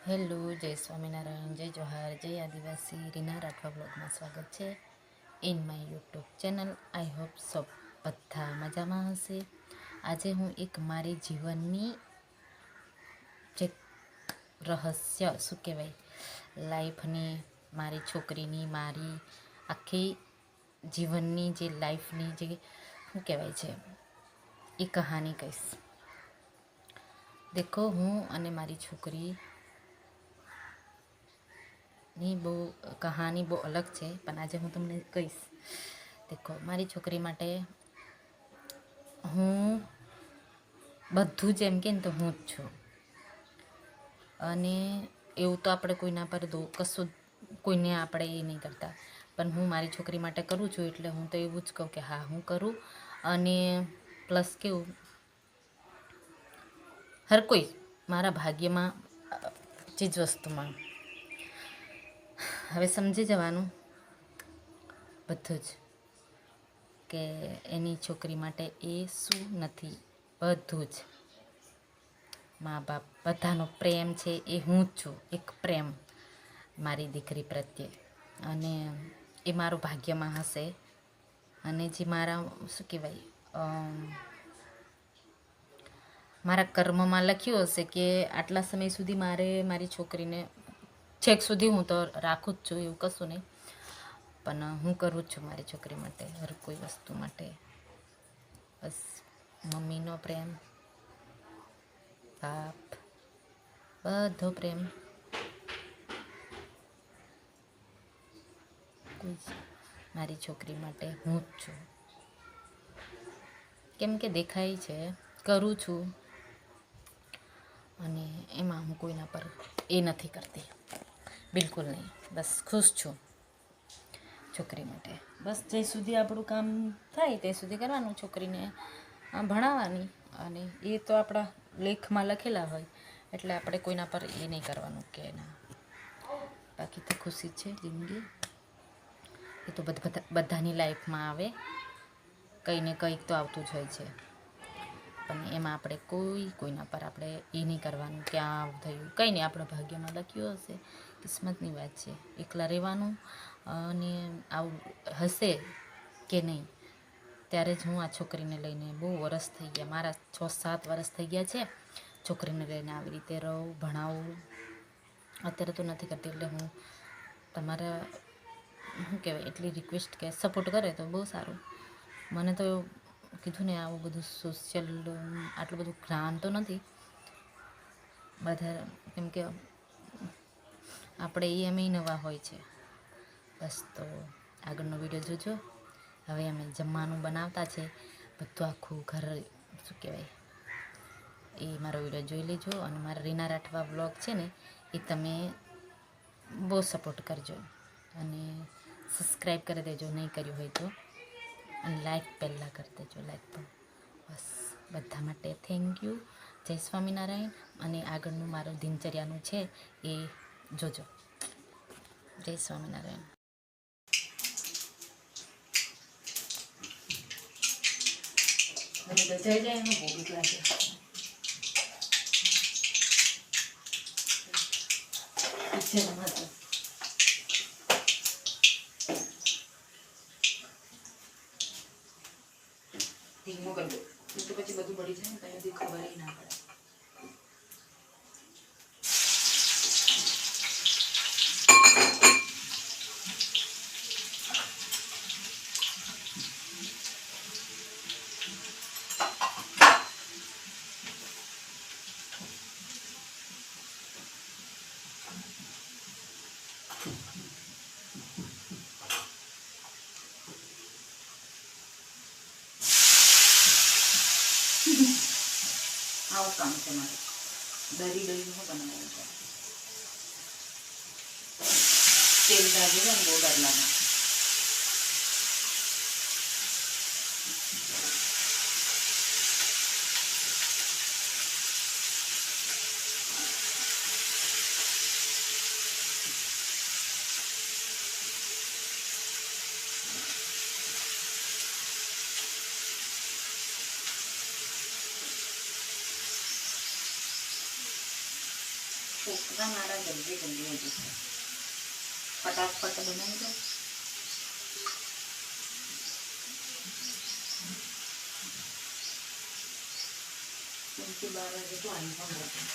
Hello, જય સ્વામિનારાયણ, જય જોહાર, જય આદિવાસી. રીના રાઠવા બ્લોગમાં સ્વાગત છે in my YouTube channel. I hope સબ બધા મજામાં હશે. આજે હું એક મારી જીવનની જે રહસ્ય શું કહેવાય લાઈફની, મારી છોકરીની, મારી આખી જીવનની જે લાઈફની જે શું કહેવાય છે એ કહાની કહીશ. દેખો, હું અને મારી છોકરી ની કહાની બહુ અલગ છે, પણ આજે હું તમને કહીશ. દેખો, મારી છોકરી માટે હું બધું જ એમ કે ને તો હું જ છું. અને એવું તો આપણે કોઈના પર કશું કોઈને આપણે એ નહીં કરતા, પણ હું મારી છોકરી માટે કરું છું એટલે હું તો એવું જ કહું કે હા હું કરું. અને પ્લસ કેવું, હર કોઈ મારા ભાગ્યમાં ચીજ વસ્તુમાં હવે સમજી જવાનું બધું જ કે એની છોકરી માટે એ શું નથી. બધું જ મા બાપ બધાનો પ્રેમ છે એ હું જ છું. એક પ્રેમ મારી દીકરી પ્રત્યે, અને એ મારું ભાગ્યમાં હશે. અને જે મારા શું કહેવાય મારા કર્મમાં લખ્યું હશે કે આટલા સમય સુધી મારે મારી છોકરીને છેક સુધી હું તો રાખું જ છું, એવું કશું નહીં. પણ હું કરું જ છું મારી છોકરી માટે, હર કોઈ વસ્તુ માટે. બસ મમ્મીનો પ્રેમ, બાપ, બધો પ્રેમ કોઈ મારી છોકરી માટે હું જ છું. કેમ કે દેખાય છે કરું છું, અને એમાં હું કોઈના પર એ નથી કરતી, બિલકુલ નહીં. બસ ખુશ છું છોકરી માટે. બસ જ્યાં સુધી આપણું કામ થાય ત્યાં સુધી કરવાનું, છોકરીને ભણાવવાની. અને એ તો આપણા લેખમાં લખેલા હોય એટલે આપણે કોઈના પર એ નહીં કરવાનું કે ના. બાકી તો ખુશી છે જિંદગી. એ તો બધાની લાઈફમાં આવે, કંઈ ને કંઈક તો આવતું જ હોય છે. પણ એમાં આપણે કોઈના પર આપણે એ નહીં કરવાનું કે આ આવું થયું. કંઈ નહીં, આપણા ભાગ્યમાં લખ્યું હશે, કિસ્મતની વાત છે. એકલા રહેવાનું. અને આવું હશે કે નહીં, ત્યારે જ હું આ છોકરીને લઈને બહુ વરસ થઈ ગયા, મારા 6-7 વર્ષ થઈ ગયા છે છોકરીને લઈને આવી રીતે રહું, ભણાવું. અત્યારે તો નથી કરતી. એટલે હું તમારા શું કહેવાય એટલી રિક્વેસ્ટ કે સપોર્ટ કરે તો બહુ સારું. મને તો કીધું ને, આવું બધું સોશિયલ આટલું બધું જ્ઞાન તો નથી બધા, કેમ કે આપણે એમ નવા હોય છે. બસ તો આગળનો વિડીયો જોજો. હવે અમે જમવાનું બનાવતા છે, બધું આખું ઘર શું કહેવાય એ મારો વિડીયો જોઈ લેજો. અને મારા રીના રાઠવા વ્લોગ છે ને એ તમે બહુ સપોર્ટ કરજો, અને સબસ્ક્રાઈબ કરી દેજો નહીં કર્યું હોય તો, અને લાઈક પહેલાં કરી દેજો. લાઈક પણ બસ બધા માટે થેન્ક યુ. જય સ્વામિનારાયણ. અને આગળનું મારું દિનચર્યાનું છે એ જોજો. જય સ્વામિનારાયણ. જય જય એનું ભોગ લાગે. ધીમો કરી દો, તો પછી બધું બળી જાય ને, ત્યાંથી ખબર ના પડે. આવું કામ છે મારે. દરી દરી હું બનાવવાનું છે. તેલ દાબી ને બહુ ડર લાગે. છોકરા મારા જલ્દી જલ્દી હજી ફટાફટ બનાવી દો. કેમકે 12 વાગે તો આવી પણ હતું.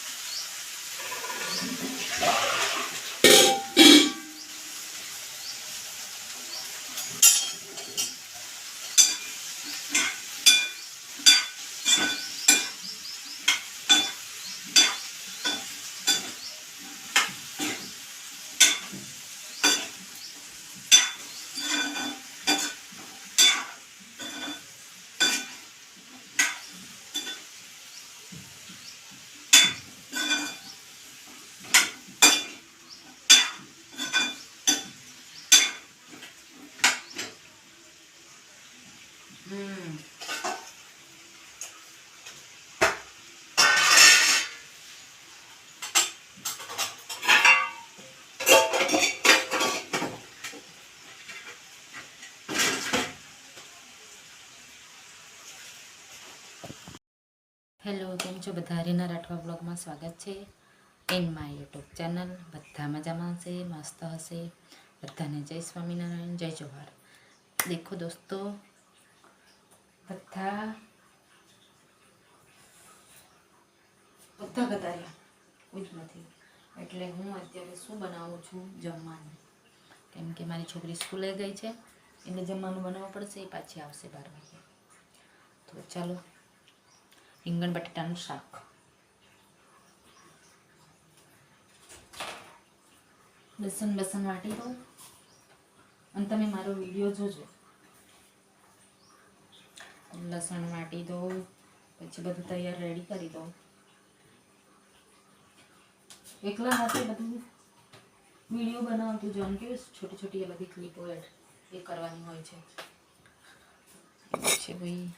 હેલો, કેમ છો બધા? રીના રાઠવા બ્લોગમાં સ્વાગત છે ઇન માય યુટ્યુબ ચેનલ. બધા મજામાં હશે, મસ્ત હશે. બધાને જય સ્વામિનારાયણ, જય જોહાર. દેખો દોસ્તો, બધા ગતાર્યા કોઈ જ નથી. એટલે હું અત્યારે શું બનાવું છું? જમવાનું. કેમ કે મારી છોકરી સ્કૂલે ગઈ છે એટલે જમવાનું બનાવવું પડશે. એ પાછી આવશે 12 વાગે. તો ચાલો, રીંગણ બટાટાનું શાક. લસણ વાટી દો અને તમે મારો વિડીયો જોજો. લસણ વાટી દો, પછી બધું તૈયાર રેડી કરી દો. એકલા હાથે બધું વિડીયો બનાવતું જવાનું કે છોટી છોટી એ બધી ક્લિપો એડ એ કરવાની હોય છે. છે ભાઈ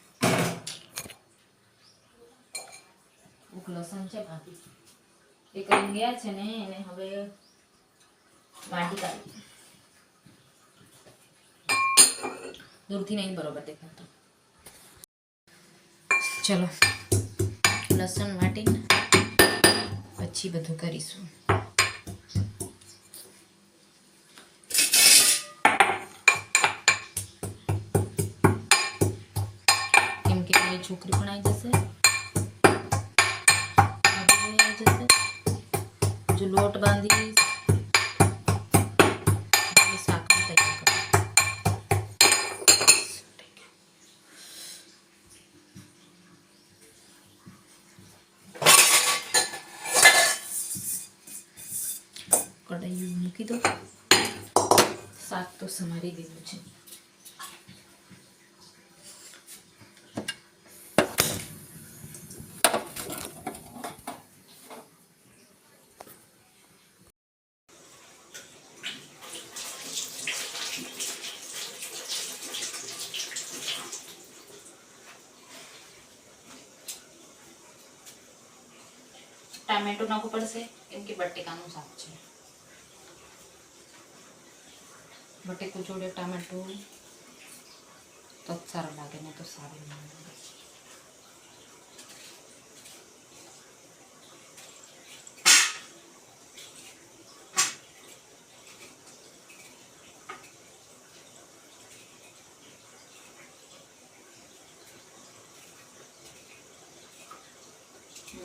લસણ છે ભાભી એ કરીને ગયા છે ને, એને હવે વાટી કાઢી. દૂરથી નહીં બરોબર દેખાતું. ચલો, લસણ વાટીને પછી બધું કરીશું. કેમ કે મારી છોકરી પણ આવી જશે, જો લોટ બાંધી શાક તૈયાર કરો. કઢાઈ મૂકી દો. શાક તો સમારી દીધું છે. ટામેટું નાખવું પડશે કેમ કે બટેકાનું શાક છે. બટેકું જોડે ટામેટું તો જ સારું લાગે, ને તો સારું ના લાગે.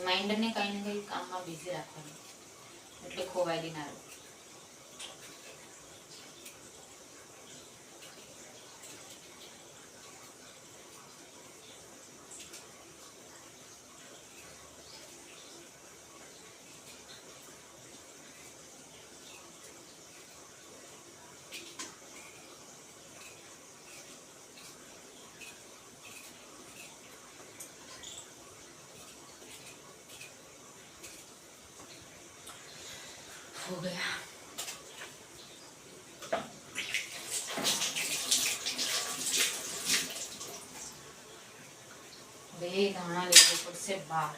માઇન્ડને કંઈ ને કંઈ કામમાં બિઝી રાખવાનું, એટલે ખોવાયેલી ના રહે. हो गया. બે દાણા લેવું પડશે બહાર.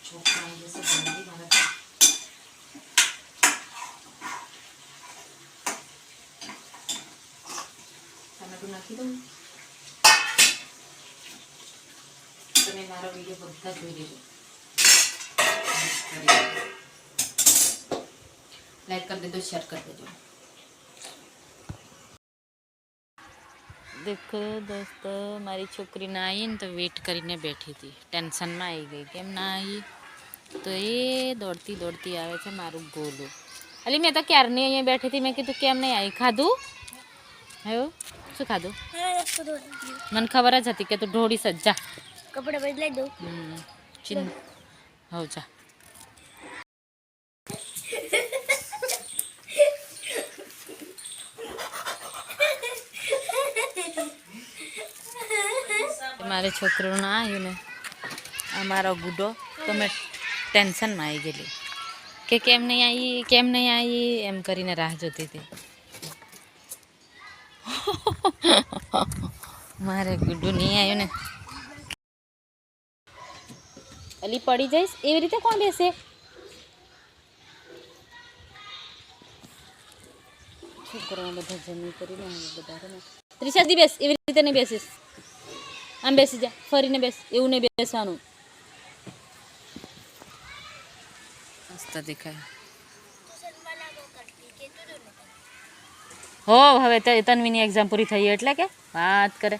છોકરા જશે જલ્દી મારા. ટમેટું નાખી દઉં. તમે મારો વિડીયો બધા જોઈ લેજો, લાઈક કરી દેજો, શેર કરી દેજો. દેખો દોસ્તો, મારી છોકરી ના આવી ને તો વેટ કરીને બેઠી હતી, ટેન્શનમાં આવી ગઈ, કેમ ના આવી તો એ દોડતી દોડતી આવે છે મારું ગોલું. અલી મેં તો ક્યારની અહીંયા બેઠી હતી, મેં કીધું કેમ નહીં આવી, ખાધું એવું શું ખાધું? મને ખબર જ હતી કે તું ઢોળી સજ્જા કપડા બદલાઈ દઉં. હવ જા. મારે છોકરું ના આવ્યું ને અમારો ગુડો તો મેં ટેન્શનમાં આવી ગયેલી કે કેમ નહીં આવી એમ કરીને રાહ જોતી હતી. મારે ગુડ્ડુ નહીં આવ્યું ને. અલી પડી જઈશ એવી રીતે કોણ બેસે? છોકરા બધા જમી કરીને બધા ત્રિષા દી બેસ, એવી રીતે નહીં બેસીશ, આમ બેસી જા, ફરીને બેસ, એવું નહીં બેસવાનું. મસ્ત દેખાય હો. હવે તન્વીની એક્ઝામ પૂરી થઈ એટલે કે વાત કરે.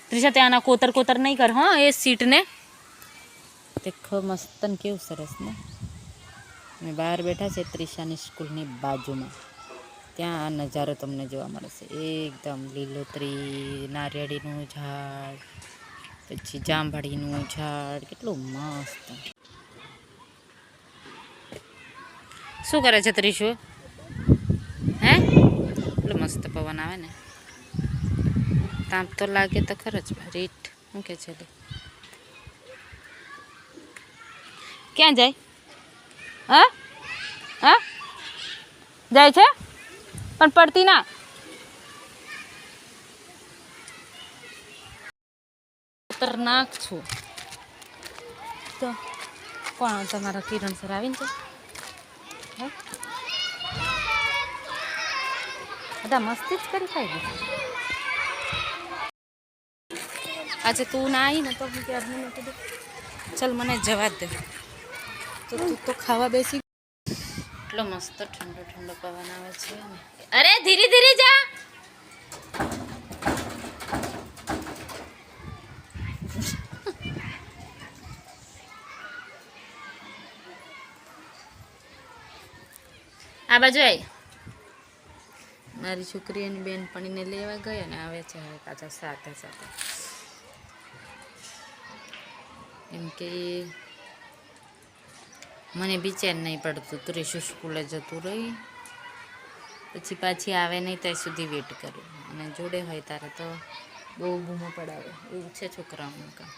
ત્રિષા ત્યાંના કોતર નહીં કર હા એ સીટને. દેખો મસ્તન કેવું સરસ ને. અમે બહાર બેઠા છે ત્રિષાની સ્કૂલની બાજુમાં. ત્યાં આ નજારો તમને જોવા મળશે, એકદમ લીલોતરી, નારિયેળીનું ઝાડ, પછી જાંબુડીનું ઝાડ, કેટલું મસ્ત. શું કરે છે ત્રિશુ? હે એટલું મસ્ત પવન આવે ને, તાપ તો લાગે તો ખરો જ. રીટ શું કે છે? ક્યાં જાય? હા હા જાય છે પણ પડતી ના. ખતરનાક છું તો. કોણ તમારા કિરણ સર આવીને છે? બધા મસ્તી જ કરી ખાઈ ગઈ. આજે તું ના આવી ને તો હું કે અભિને કીધું ચલ મને જવા દે, તો તું તો ખાવા બેસી. એટલો મસ્ત ઠંડો ઠંડો પવન આવે છે. અરે ધીરે ધીરે જા. આ બાજુ આવી. મારી છોકરી એની બેનપણીને લેવા ગયા ને આવે છે હવે પાછા સાથે સાથે. એમ કે મને બી ચેન નહીં પડતું. ત્રિશુ સ્કૂલે જતું રહી પછી પાછી આવે નહીં ત્યાં સુધી વેટ કરું, અને જોડે હોય તારે તો બહુ બૂમો પડાવે. એવું છે છોકરાઓનું કામ.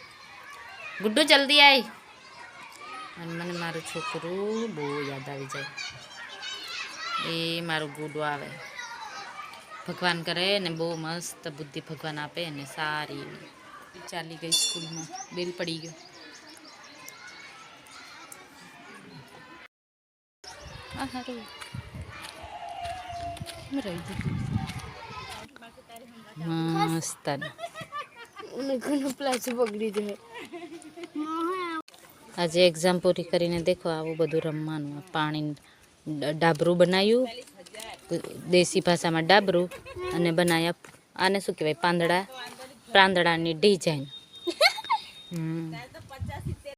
ગુડ્ડુ જલ્દી આવી. અને મને મારું છોકરું બહુ યાદ આવી જાય. એ મારું ગુડો આવે. ભગવાન કરે ને બહુ મસ્ત બુદ્ધિ ભગવાન આપે ને સારી એવી. ચાલી ગઈ સ્કૂલમાં, બેલ પડી ગયો. આ સારું મસ્ત આજે એક્ઝામ પૂરી કરીને દેખો આવું બધું રમવાનું. પાણી ડાબરું બનાવ્યું, દેશી ભાષામાં ડાબરું, અને બનાવ્યા આને શું કહેવાય પાંદડાની ડિઝાઇન.